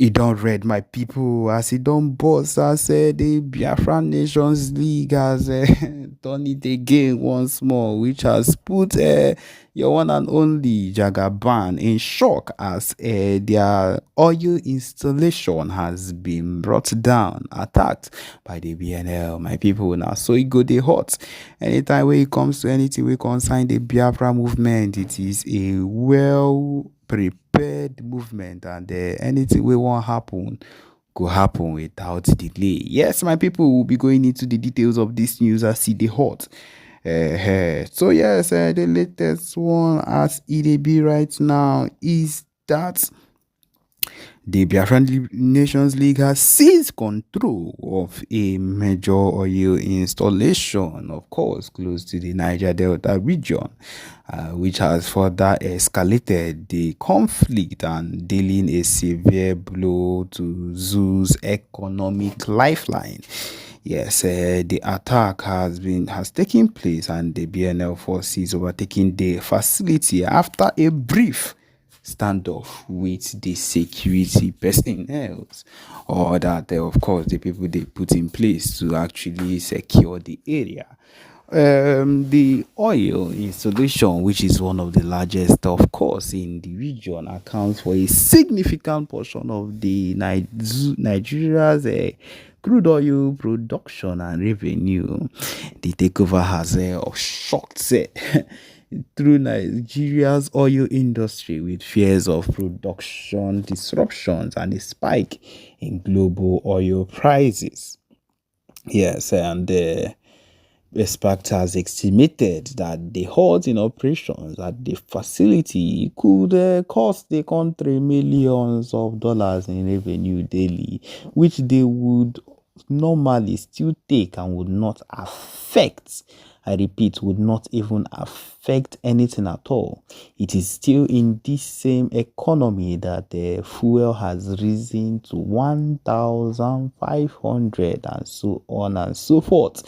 He don't read my people as he don't boss as the Biafran Nations League has done it again once more, which has put your one and only Jagaban in shock as their oil installation has been brought down, attacked by the BNL. My people now, so it go they hot. Anytime when it comes to anything we concern the Biafra movement, it is a well prepared movement, and anything we want happen go happen without delay. Yes, my people will be going into the details of this news as see the hot. So yes, the latest one as EDB right now is that the Biafran Nations League has seized control of a major oil installation, of course, close to the Niger Delta region, which has further escalated the conflict and dealing a severe blow to Zoo's economic lifeline. Yes, the attack has taken place, and the BNL forces overtaking the facility after a brief standoff with the security personnel, or that of course the people they put in place to actually secure the area. The oil installation, which is one of the largest, of course, in the region, accounts for a significant portion of the Nigeria's crude oil production and revenue. The takeover has shocked through Nigeria's oil industry, with fears of production disruptions and a spike in global oil prices. Yes, and Expert has estimated that the halt in operations at the facility could cost the country millions of dollars in revenue daily, which they would normally still take and would not affect. I repeat, would not even affect anything at all. It is still in this same economy that the fuel has risen to 1,500 and so on and so forth.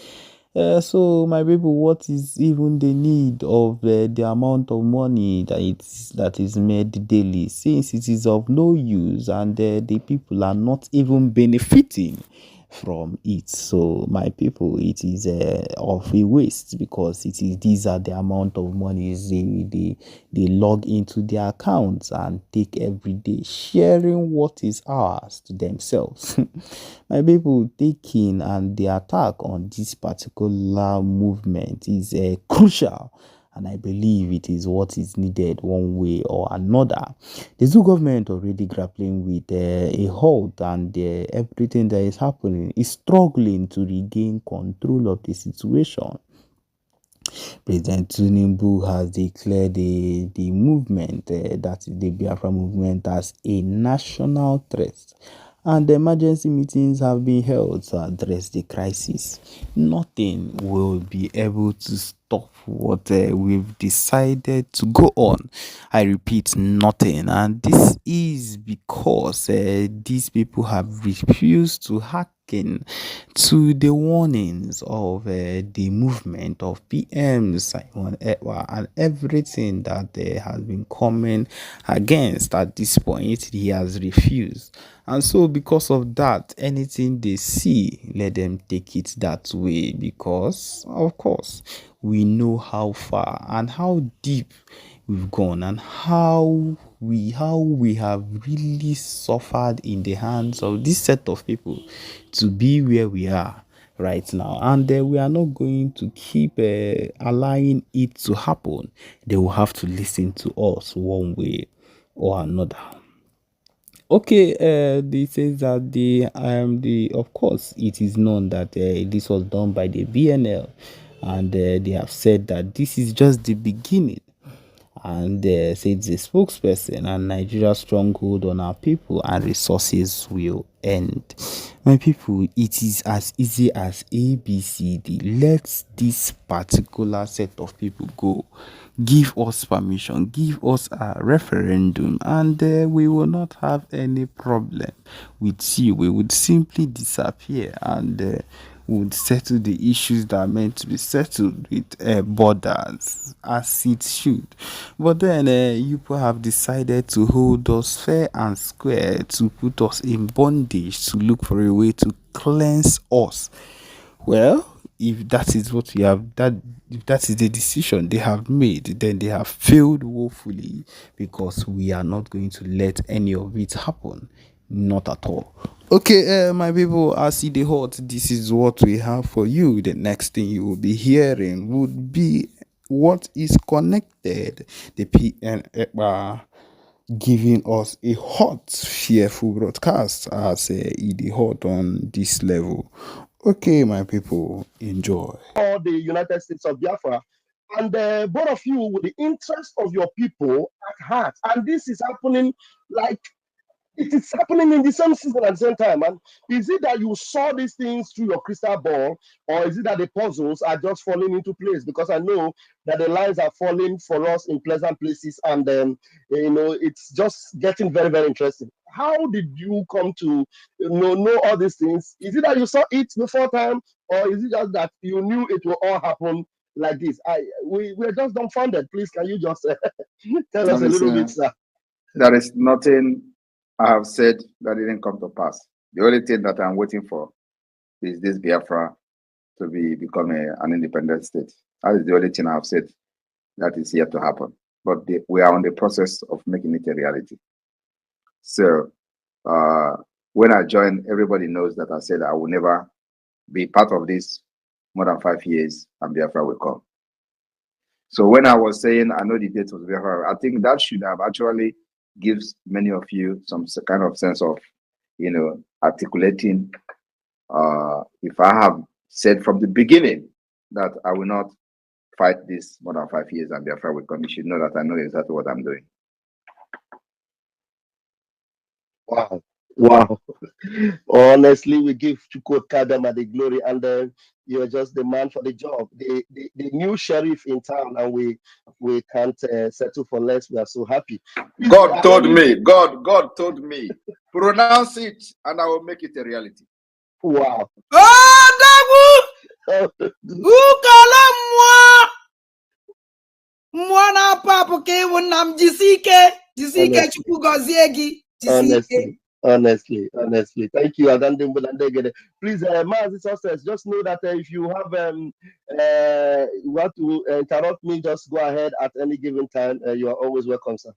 So my people, what is even the need of the amount of money that is made daily, since it is of no use and the people are not even benefiting from it? So my people, it is of a waste, because these are the amount of money they log into their accounts and take every day, sharing what is ours to themselves. My people, taking and the attack on this particular movement is crucial, and I believe it is what is needed one way or another. The zoo government already grappling with a halt, and everything that is happening is struggling to regain control of the situation. President Tinubu has declared the movement, that is the Biafra movement, as a national threat, and emergency meetings have been held to address the crisis. Nothing will be able to stop what we've decided to go on. I repeat, nothing. And this is because these people have refused to hearken to the warnings of the movement of PM Simon Ekpa and everything that has been coming against. At this point, he has refused. And so because of that, anything they see, let them take it that way, because of course we know how far and how deep we've gone, and how we have really suffered in the hands of this set of people to be where we are right now. And we are not going to keep allowing it to happen. They will have to listen to us one way or another. Okay, they says that the of course it is known that this was done by the BNL, and they have said that this is just the beginning, and said the spokesperson, and Nigeria's stronghold on our people and resources will end. My people, it is as easy as ABCD. Let this particular set of people go. Give us permission, give us a referendum, and we will not have any problem with you. We would simply disappear, and would settle the issues that are meant to be settled with borders as it should. But then you people have decided to hold us fair and square, to put us in bondage, to look for a way to cleanse us. Well, if that is what you have, that if that is the decision they have made, then they have failed woefully, because we are not going to let any of it happen. Not at all. Okay, my people, as see the hot, this is what we have for you. The next thing you will be hearing would be what is connected. The PN giving us a hot, fearful broadcast as it hot on this level. Okay, my people, enjoy. Or the United States of Biafra. And both of you with the interest of your people at heart. And this is happening like it is happening in the same season at the same time. And is it that you saw these things through your crystal ball, or is it that the puzzles are just falling into place? Because I know that the lines are falling for us in pleasant places, and it's just getting very, very interesting. How did you come to know all these things? Is it that you saw it before time, or is it just that you knew it will all happen like this? We're just dumbfounded. Please, can you just tell us a little bit, sir? There is nothing I have said that didn't come to pass. The only thing that I'm waiting for is this Biafra to become an independent state. That is the only thing I have said that is yet to happen. But we are on the process of making it a reality. So when I joined, everybody knows that I said I will never be part of this more than 5 years, and Biafra will come. So when I was saying I know the date of Biafra, I think that should have actually gives many of you some kind of sense of, articulating. If I have said from the beginning that I will not fight this more than 5 years and Biafra will come, you should know that I know exactly what I'm doing. Wow. Wow. Honestly, we give Chukwu Kadama the glory, and you're just the man for the job, the new sheriff in town, and we can't settle for less. We are so happy. God told me, God told me, pronounce it and I will make it a reality. Wow. Mwana papo ke wunam jisike chukwu gozie gi honestly, thank you, Adandimbulandegede. Please, Mazi success, just know that if you have you want to interrupt me, just go ahead at any given time. You are always welcome, sir.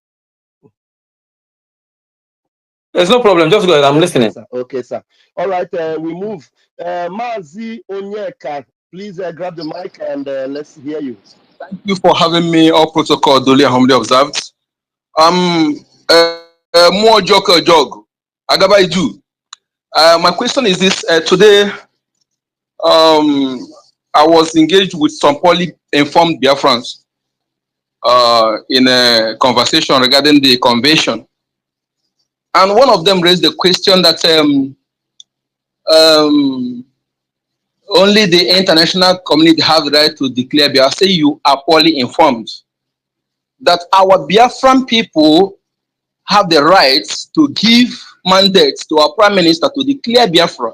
There's no problem. Just go ahead. I'm listening. Sir. Okay, sir. All right, we move. Mazi Onyeka, please grab the mic and let's hear you. Thank you for having me. All protocol duly and humbly observed. More jog. Agaba do. My question is this: today, I was engaged with some poorly informed Biafrans in a conversation regarding the convention, and one of them raised the question that only the international community have the right to declare Biafra. Say you are poorly informed. That our Biafran people have the right to give mandates to our prime minister to declare Biafra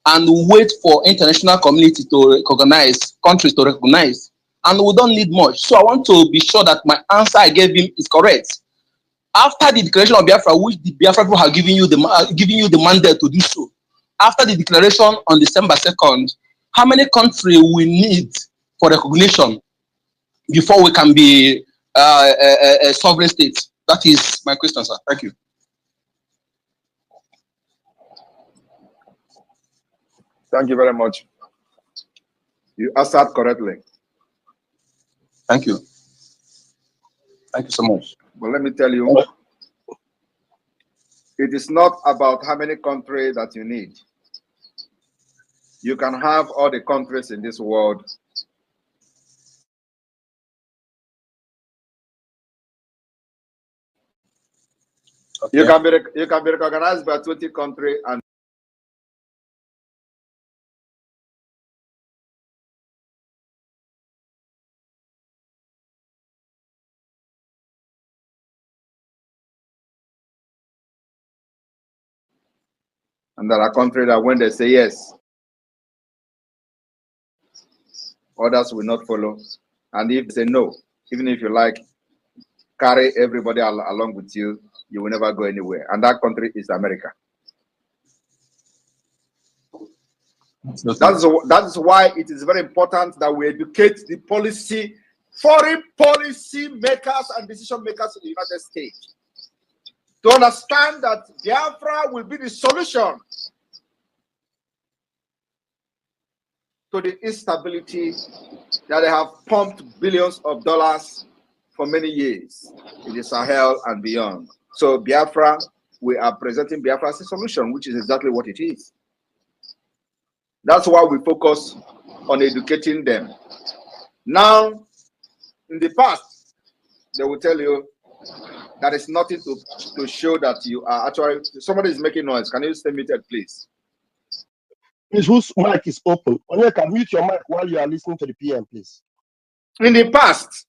and wait for international community to recognize, countries to recognize. And we don't need much. So I want to be sure that my answer I gave him is correct. After the declaration of Biafra, which the Biafra people have given you the mandate to do so, after the declaration on December 2nd, how many countries we need for recognition before we can be a sovereign state? That is my question, sir. Thank you. Thank you very much. You answered correctly. Thank you. Thank you so much. But let me tell you, it is not about how many countries that you need. You can have all the countries in this world. Okay. You can be recognized by 20 countries and there are countries that when they say yes, others will not follow. And if they say no, even if you like, carry everybody along with you, you will never go anywhere. And that country is America. That is why it is very important that we educate the foreign policy makers and decision makers in the United States to understand that Biafra will be the solution to the instability that they have pumped billions of dollars for many years in the Sahel and beyond. So Biafra, we are presenting Biafra as a solution, which is exactly what it is. That's why we focus on educating them. Now, in the past, they will tell you that is nothing to show that you are actually, somebody is making noise. Can you stay muted, please? Please, whose mic is open? You can mute your mic while you are listening to the PM, please. In the past,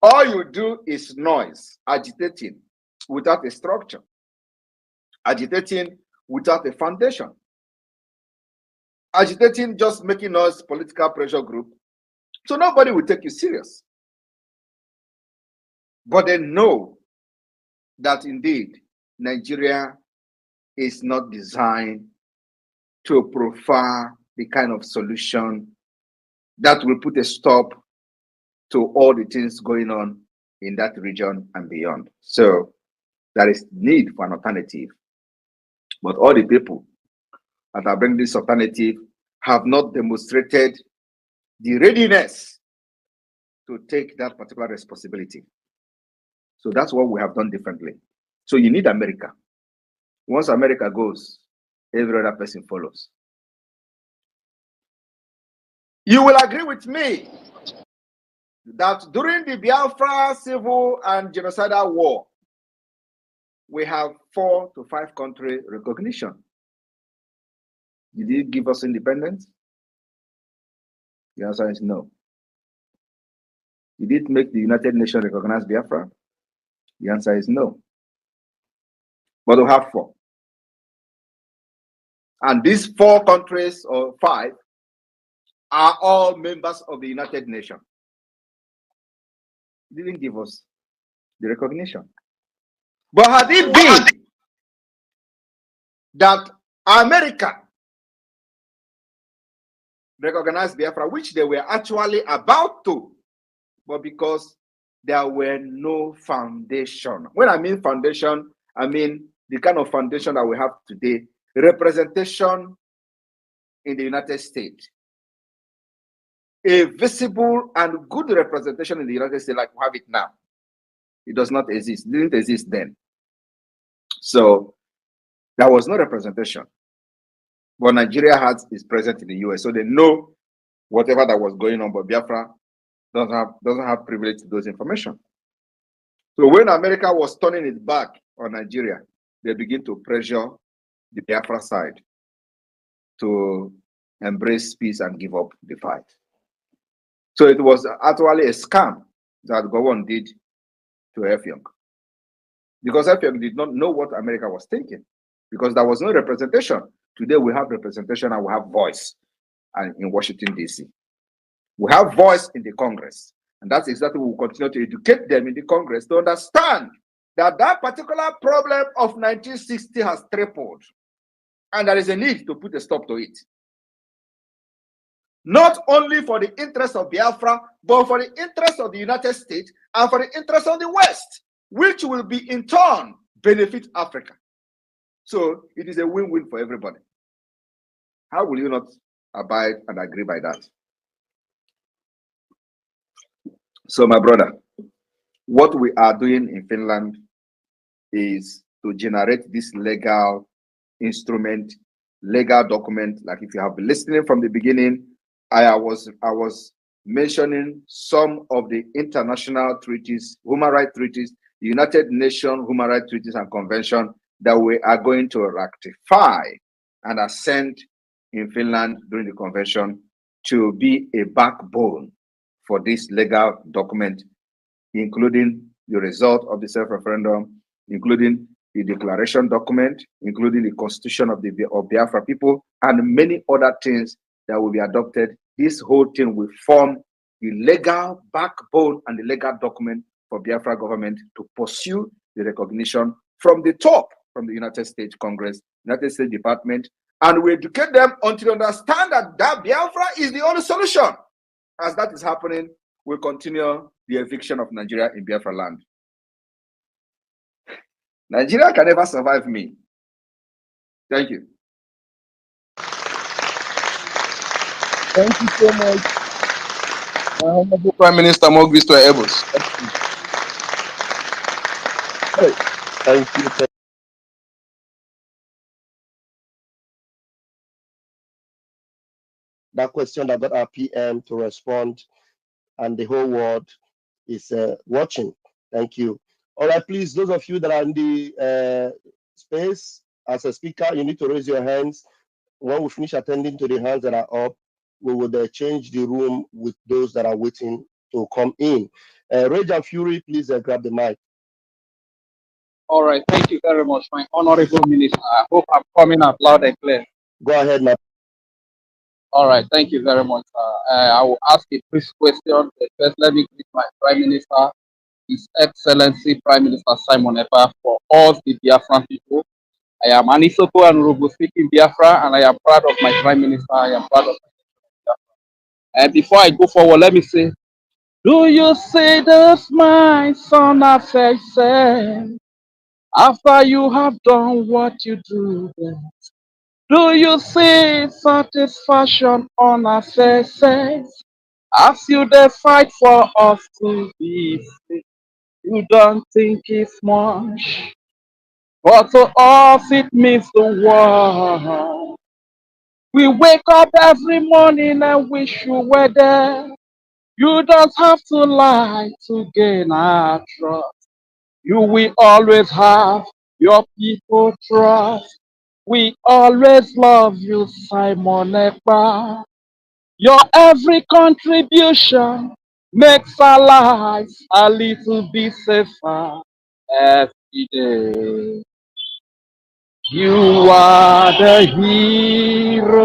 all you do is noise, agitating without a structure, agitating without a foundation, agitating, just making noise, political pressure group. So nobody will take you serious. But they know that indeed Nigeria is not designed to profile the kind of solution that will put a stop to all the things going on in that region and beyond. So there is need for an alternative. But all the people that are bringing this alternative have not demonstrated the readiness to take that particular responsibility. So that's what we have done differently. So you need America. Once America goes, every other person follows. You will agree with me that during the Biafra civil and genocidal war, we have 4 to 5 country recognition. Did it give us independence? The answer is no. Did it make the United Nations recognize Biafra? The answer is no. But we have 4. And these 4 countries, or 5, are all members of the United Nations. It didn't give us the recognition. But had it been that America recognized Biafra, which they were actually about to, but because there were no foundation. When I mean foundation, I mean the kind of foundation that we have today, representation in the United States. A visible and good representation in the United States like we have it now. It does not exist. It didn't exist then. So there was no representation. But Nigeria is present in the US, so they know whatever that was going on, but Biafra doesn't have privilege to those information. So when America was turning its back on Nigeria, they begin to pressure the Biafra side to embrace peace and give up the fight. So it was actually a scam that Gowon did to Effiong, because Effiong did not know what America was thinking, because there was no representation. Today we have representation and we have voice, and in Washington, D.C. We have voice in the Congress, and that's exactly what we'll continue to educate them in the Congress to understand that that particular problem of 1960 has tripled, and there is a need to put a stop to it. Not only for the interest of Biafra, but for the interest of the United States and for the interest of the West, which will be in turn benefit Africa. So it is a win-win for everybody. How will you not abide and agree by that? So my brother, what we are doing in Finland is to generate this legal instrument, legal document. Like if you have been listening from the beginning, I was mentioning some of the international treaties, human rights treaties, the United Nations human rights treaties and convention that we are going to ratify and assent in Finland during the convention to be a backbone for this legal document, including the result of the self-referendum, including the declaration document, including the constitution of Biafra people, and many other things that will be adopted this whole thing will form the legal backbone and the legal document for Biafra government to pursue the recognition from the top, from the United States Congress, United States Department, and we educate them until they understand that Biafra is the only solution. As that is happening, we continue the eviction of Nigeria in Biafra land. Nigeria can never survive me. Thank you. Thank you so much, my Honorable Prime Minister Mogisto Ebus. Thank you. That question that got our PM to respond, and the whole world is watching. Thank you. All right, please, those of you that are in the space as a speaker, you need to raise your hands. When we finish attending to the hands that are up, we will change the room with those that are waiting to come in. Rage and Fury, please grab the mic. All right, thank you very much, my Honorable Minister. I hope I'm coming out loud and clear. Go ahead, my. All right, thank you very much. I will ask a brief question. First, let me greet my Prime Minister, His Excellency Prime Minister Simon Ekpa, for all the Biafran people. I am Anisoko and Urubu speaking Biafra, and I am proud of my Prime Minister. I am proud of my Biafra. And before I go forward, let me say, do you see this, my son, I say, after you have done what you do best? Do you see satisfaction on our faces as you dey fight for us to be free? You don't think it's much, but to us it means the world. We wake up every morning and wish you were there. You don't have to lie to gain our trust. You will always have your people trust. We always love you, Simon Ekpa. Your every contribution makes our lives a little bit safer every day. You are the hero.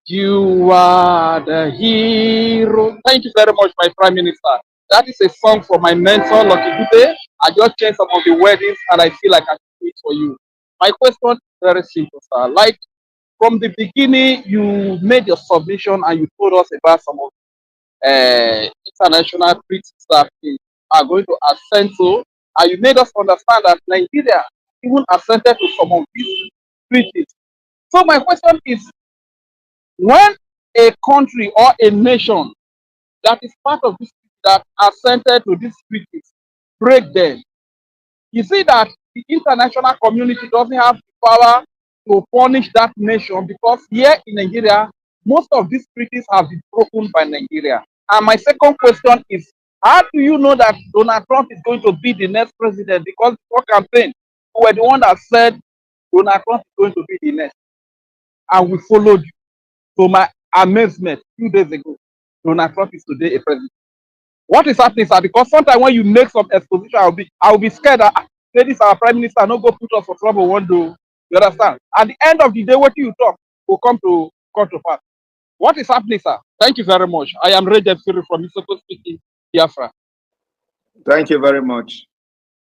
You are the hero. Thank you very much, my Prime Minister. That is a song from my mentor, Lucky Dube. I just changed some of the weddings and I feel like I should do it for you. My question is very simple, sir. Like from the beginning, you made your submission and you told us about some of international treaties that we are going to assent to, and you made us understand that Nigeria even assented to some of these treaties. So my question is, when a country or a nation that is part of this that assented to these treaties break them, you see that the international community doesn't have the power to punish that nation because here in Nigeria, most of these treaties have been broken by Nigeria. And my second question is, how do you know that Donald Trump is going to be the next president? Because before campaign, we were the one that said Donald Trump is going to be the next. And we followed you. To my amazement, 2 days ago, Donald Trump is today a president. What is happening, sir? Because sometimes when you make some exposition, I'll be scared that this our prime minister not go put us for trouble one day. You understand? At the end of the day, what you talk will come to pass. What is happening, sir? Thank you very much. I am Reject Fury from Isoko speaking, Biafra. Thank you very much.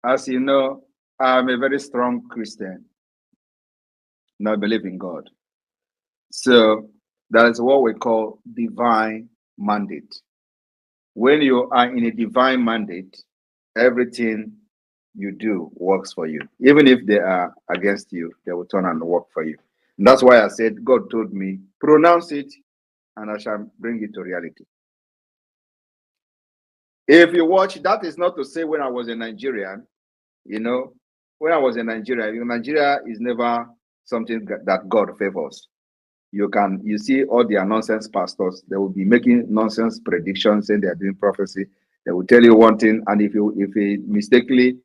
As you know, I'm a very strong Christian. And I believe in God. So that is what we call divine mandate. When you are in a divine mandate, everything you do works for you. Even if they are against you, they will turn and work for you. And that's why I said, God told me, pronounce it, and I shall bring it to reality. If you watch, that is not to say when I was a Nigerian, when I was in Nigeria, Nigeria is never something that God favors. You see all their nonsense pastors, they will be making nonsense predictions saying they are doing prophecy. They will tell you one thing, and if it mistakenly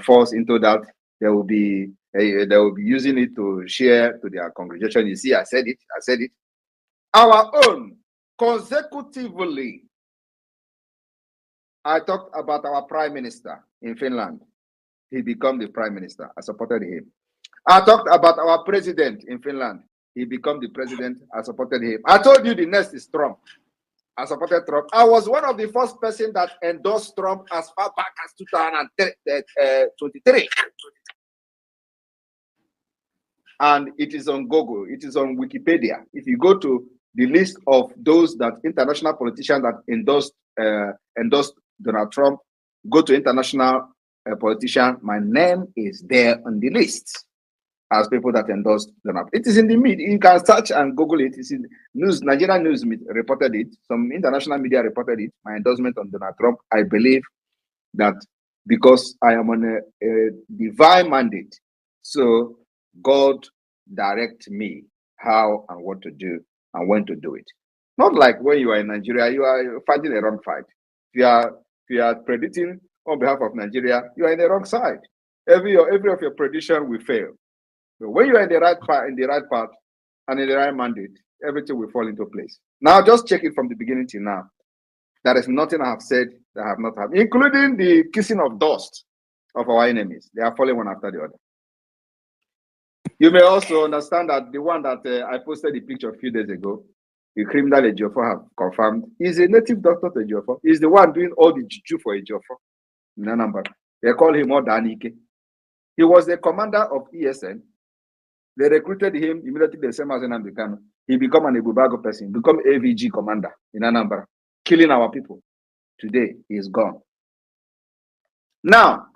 falls into that, they will be using it to share to their congregation. You see, I said it. Our own, consecutively, I talked about our prime minister in Finland. He became the prime minister. I supported him. I talked about our president in Finland. he became the president, I supported him. I told you the next is Trump. I supported Trump. I was one of the first person that endorsed Trump as far back as 2023. And it is on Google, it is on Wikipedia. If you go to the list of those that international politicians that endorsed Donald Trump, go to international politician, my name is there on the list as people that endorsed Donald. It is in the media. You can search and Google it. It's in news. Nigerian news reported it. Some international media reported it. My endorsement on Donald Trump. I believe that because I am on a divine mandate, so God direct me how and what to do and when to do it. Not like when you are in Nigeria, you are fighting a wrong fight. If you are predicting on behalf of Nigeria, you are in the wrong side. Every of your prediction will fail. But when you are in the right path, and in the right mandate, everything will fall into place. Now, just check it from the beginning till now. There is nothing I have said that I have not had, including the kissing of dust of our enemies. They are falling one after the other. You may also understand that the one that I posted the picture a few days ago, the criminal Ejiofor have confirmed, is a native doctor to Ejiofor. He's the one doing all the juju for Ejiofor in Anambra. They call him Odanike. He was the commander of ESN. They recruited him immediately the same as Nnamdi Kanu. He became an Ebubago person, become AVG commander in Anambra, killing our people. Today, he is gone. Now,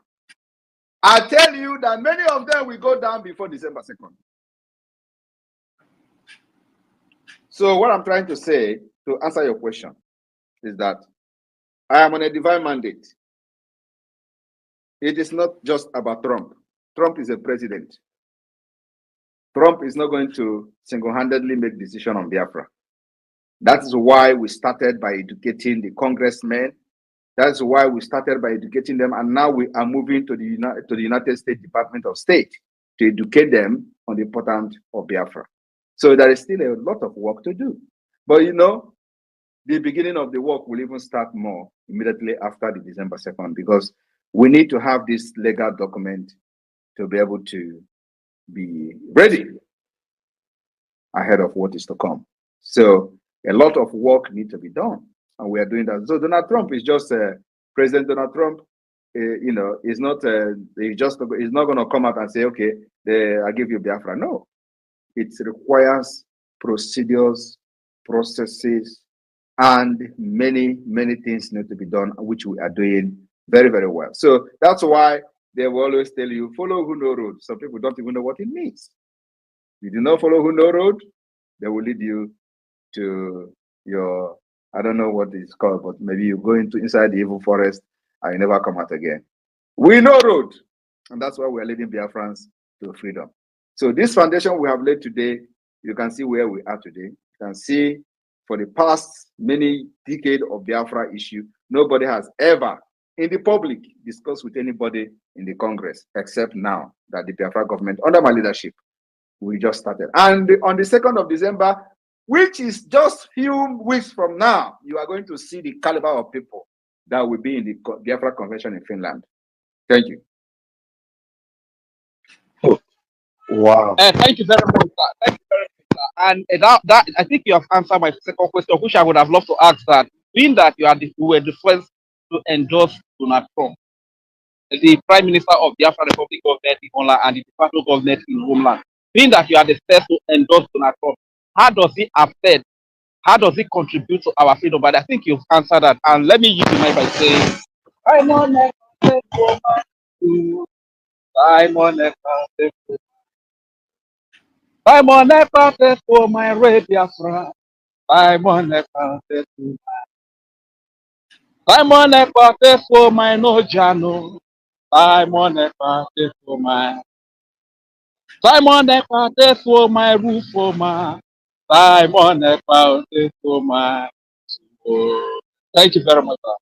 I tell you that many of them will go down before December 2nd. So what I'm trying to say, to answer your question, is that I am on a divine mandate. It is not just about Trump. Trump is a president. Trump is not going to single-handedly make decision on Biafra. That is why we started by educating the congressmen. That's why we started by educating them, and now we are moving to the United States Department of State to educate them on the importance of Biafra. So there is still a lot of work to do. But you know, the beginning of the work will even start more immediately after the December 2nd, because we need to have this legal document to be able to be ready ahead of what is to come. So a lot of work needs to be done, and we are doing that. So Donald Trump is just President Donald Trump. You know, is not he's not going to come out and say, okay, I give you Biafra. No, it requires procedures, processes, and many things need to be done, which we are doing very, very well. So that's why they will always tell you, follow who know road. Some people don't even know what it means. If you do not follow who know road, they will lead you to your, I don't know what it's called, but maybe you go inside the evil forest and you never come out again. We know road, and that's why we're leading Biafrans to freedom. So this foundation we have laid today, you can see where we are today. You can see for the past many decades of Biafra issue, nobody has ever in the public discussed with anybody in the Congress, except now that the Biafra government, under my leadership, we just started. And on the 2nd of December, which is just few weeks from now, you are going to see the caliber of people that will be in the Biafra Convention in Finland. Thank you. Wow. Thank you very much, sir. Thank you very much, sir. And that I think you have answered my second question, which I would have loved to ask that, being that you were the first to endorse Donald Trump, the Prime Minister of the African Republic government in Homeland and the Department government in Homeland, being that you are the first to endorse Donald Trump, how does it affect, how does it contribute to our freedom? But I think you've answered that. And let me use the mic by saying, I'm on a Simon Ekpa for my radio friend. Simon Ekpa Simon Ekpa for my no jano. Simon Ekpa for my Simon Ekpa for my roof for my Simon Ekpa for my. Thank you very much, sir.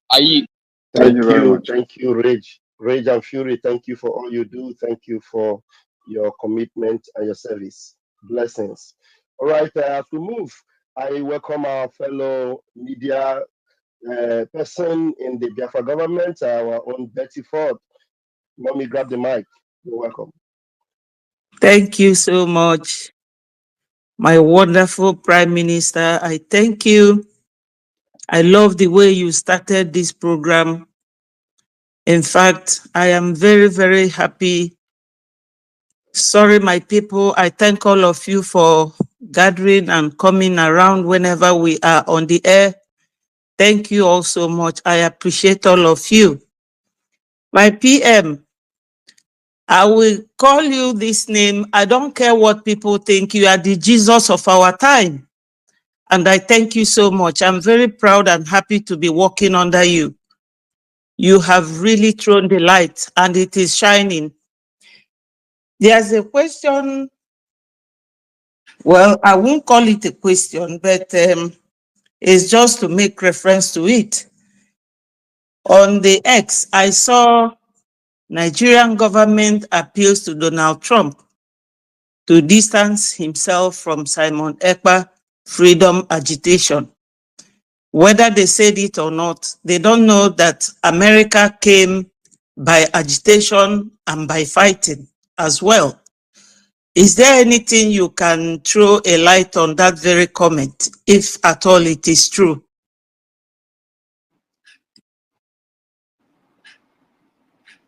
Thank you very much. Thank you, Rage and Fury. Thank you for all you do. Thank you for your commitment and your service. Blessings. All right, I have to move. I welcome our fellow media person in the Biafra government, our own Betty Ford. Mommy, grab the mic. You're welcome. Thank you so much, my wonderful Prime Minister. I thank you. I love the way you started this program. In fact, I am very, very happy. Sorry, my people. I thank all of you for gathering and coming around whenever we are on the air. Thank you all so much. I appreciate all of you. My PM, I will call you this name. I don't care what people think. You are the Jesus of our time. And I thank you so much. I'm very proud and happy to be working under you. You have really thrown the light and it is shining. There's a question. Well, I won't call it a question, but it's just to make reference to it. On the X, I saw Nigerian government appeals to Donald Trump to distance himself from Simon Ekpa freedom agitation. Whether they said it or not, they don't know that America came by agitation and by fighting as well. Is there anything you can throw a light on that very comment, if at all it is true?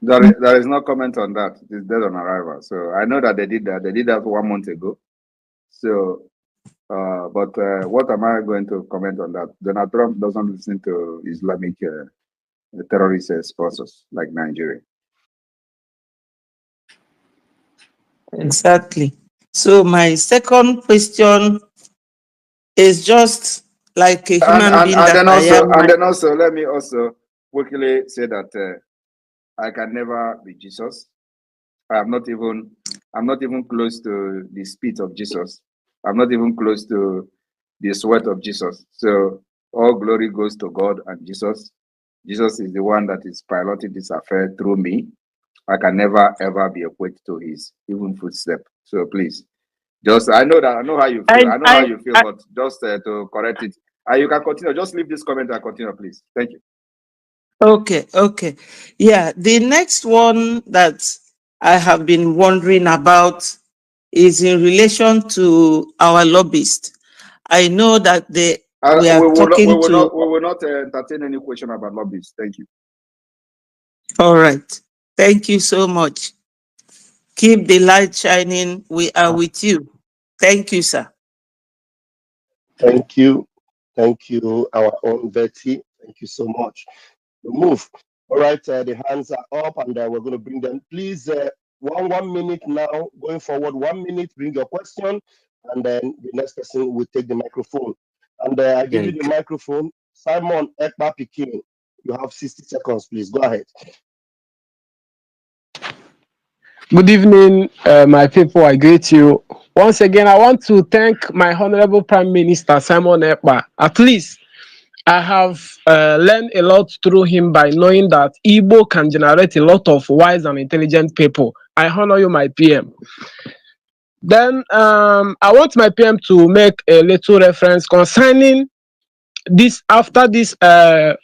There is no comment on that. It is dead on arrival. So I know that they did that. They did that 1 month ago. So, but what am I going to comment on that? Donald Trump doesn't listen to Islamic terrorist sponsors like Nigeria. Exactly. So my second question is just like a human being that I am. And then also, let me also quickly say that I can never be Jesus. I'm not even close to the spit of Jesus. I'm not even close to the sweat of Jesus. So all glory goes to God and Jesus. Jesus is the one that is piloting this affair through me. I can never ever be equated to his even footstep. So please, just I know how you feel. But just to correct it, you can continue. Just leave this comment and continue, please. Thank you. Okay. Yeah, the next one that I have been wondering about is in relation to our lobbyist. I know that we will not entertain any question about lobbyists. Thank you. All right. Thank you so much. Keep the light shining. We are with you. Thank you, sir. Thank you. Thank you, our own Betty. Thank you so much. We move. All right, the hands are up and we're going to bring them. Please, 1 minute now, going forward, 1 minute, bring your question, and then the next person will take the microphone. And I give you the microphone. Simon Ekpa Pikin, you have 60 seconds, please. Go ahead. Good evening, my people. I greet you. Once again, I want to thank my Honorable Prime Minister, Simon Ekpa. At least I have learned a lot through him by knowing that Igbo can generate a lot of wise and intelligent people. I honor you, my PM. Then I want my PM to make a little reference concerning this. After this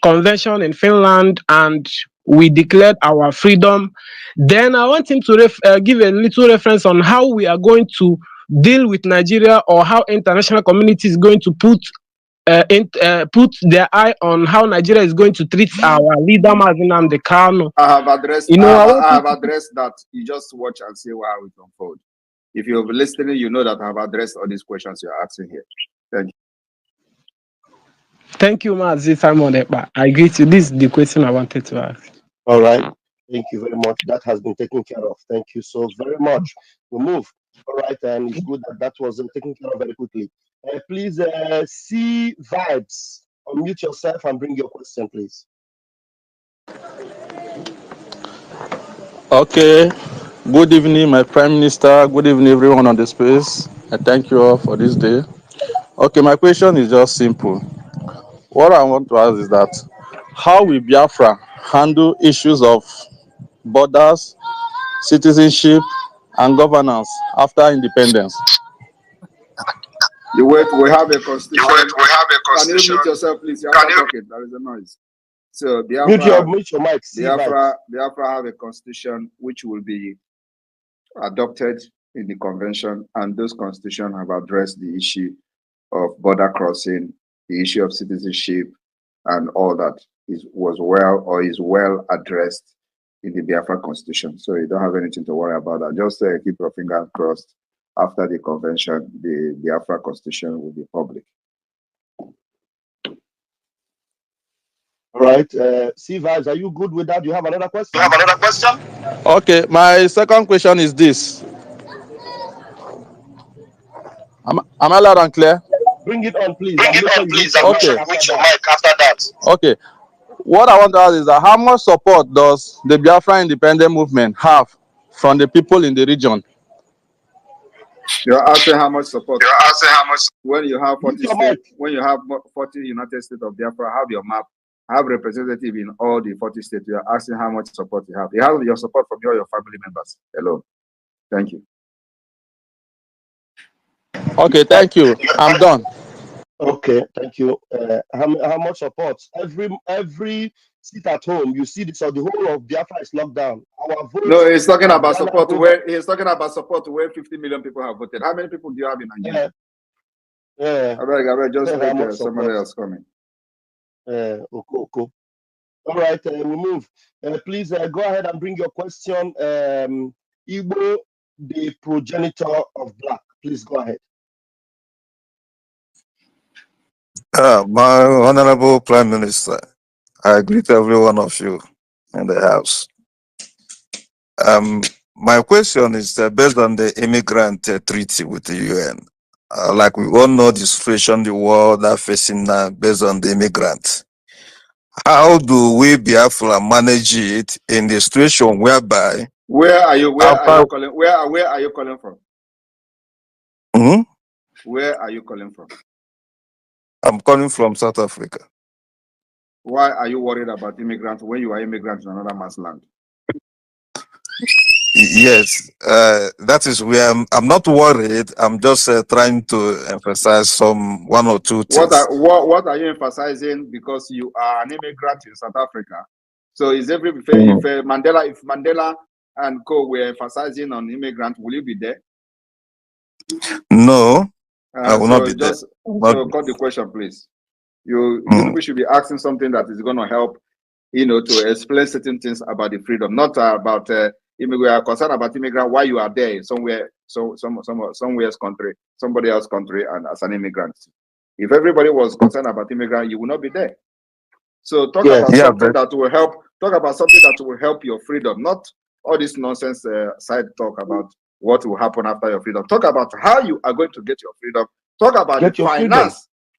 convention in Finland and we declared our freedom, then I want him to give a little reference on how we are going to deal with Nigeria, or how international community is going to put their eye on how Nigeria is going to treat our leader, Nnamdi Kanu. I have addressed that. You just watch and see how it unfolds. If you're listening, you know that I have addressed all these questions you're asking here. Thank you. Thank you, Mazi Simon Ekpa. I greet you. This is the question I wanted to ask. All right. Thank you very much. That has been taken care of. Thank you so very much. We move. All right. And it's good that was taken care of very quickly. Please, see Vibes. Unmute yourself and bring your question, please. Okay. Good evening, my Prime Minister. Good evening, everyone on the space. I thank you all for this day. Okay, my question is just simple. What I want to ask is that how will Biafra handle issues of borders, citizenship, and governance after independence? We have a constitution. Can you mute yourself, please? You have to talk it. There is a noise. So Biafra, mute your mic. Biafra have a constitution which will be adopted in the convention, and those constitutions have addressed the issue of border crossing, the issue of citizenship, and all that is well addressed in the Biafra constitution. So you don't have anything to worry about that. Just keep your fingers crossed. After the convention, the Biafra constitution will be public. All right. C-Vibes, are you good with that? Do you have another question? Okay, my second question is this. Am I loud and clear? Bring it on, please. I'm make sure you mute your mic after that. Okay. What I want to ask is that how much support does the Biafra independent movement have from the people in the region? You're asking how much support. When you have 40 states, when you have 40 United States of Biafra, have your map, have representative in all the 40 states. You're asking how much support you have. You have your support from your family members alone. Thank you. Okay, thank you. I'm done. Okay, thank you. How much support? Every seat at home, you see this, or the whole of Biafra is locked down. Our vote. No, he's talking about support where 50 million people have voted. How many people do you have in Nigeria? I beg, just let somebody else coming. Okay. All right, we move. Please go ahead and bring your question. Igbo, the progenitor of black. Please go ahead. My Honorable Prime Minister, I greet every one of you in the house. My question is based on the immigrant treaty with the UN. Like we all know the situation the world are facing now based on the immigrants. How do we Biafra manage it in the situation whereby? Where are you calling? Where are you calling from? Hmm? Where are you calling from? I'm calling from South Africa. Why are you worried about immigrants when you are immigrants in another man's land? Yes, that is where I'm not worried. I'm just trying to emphasize one or two things. What are you emphasizing? Because you are an immigrant in South Africa. So is if Mandela and co were emphasizing on immigrants, will you be there? No, I will not be there. So cut the question, please. You people should be asking something that is going to help, to explain certain things about the freedom, not about we are concerned about immigrant. Why you are there somewhere, somewhere country, somebody else's country, and as an immigrant. If everybody was concerned about immigrant, you will not be there. So talk about something that will help. Talk about something that will help your freedom, not all this nonsense side talk about what will happen after your freedom. Talk about how you are going to get your freedom. Talk about the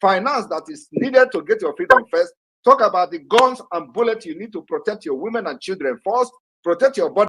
finance that is needed to get your freedom first. Talk about the guns and bullets you need to protect your women and children first. Protect your body.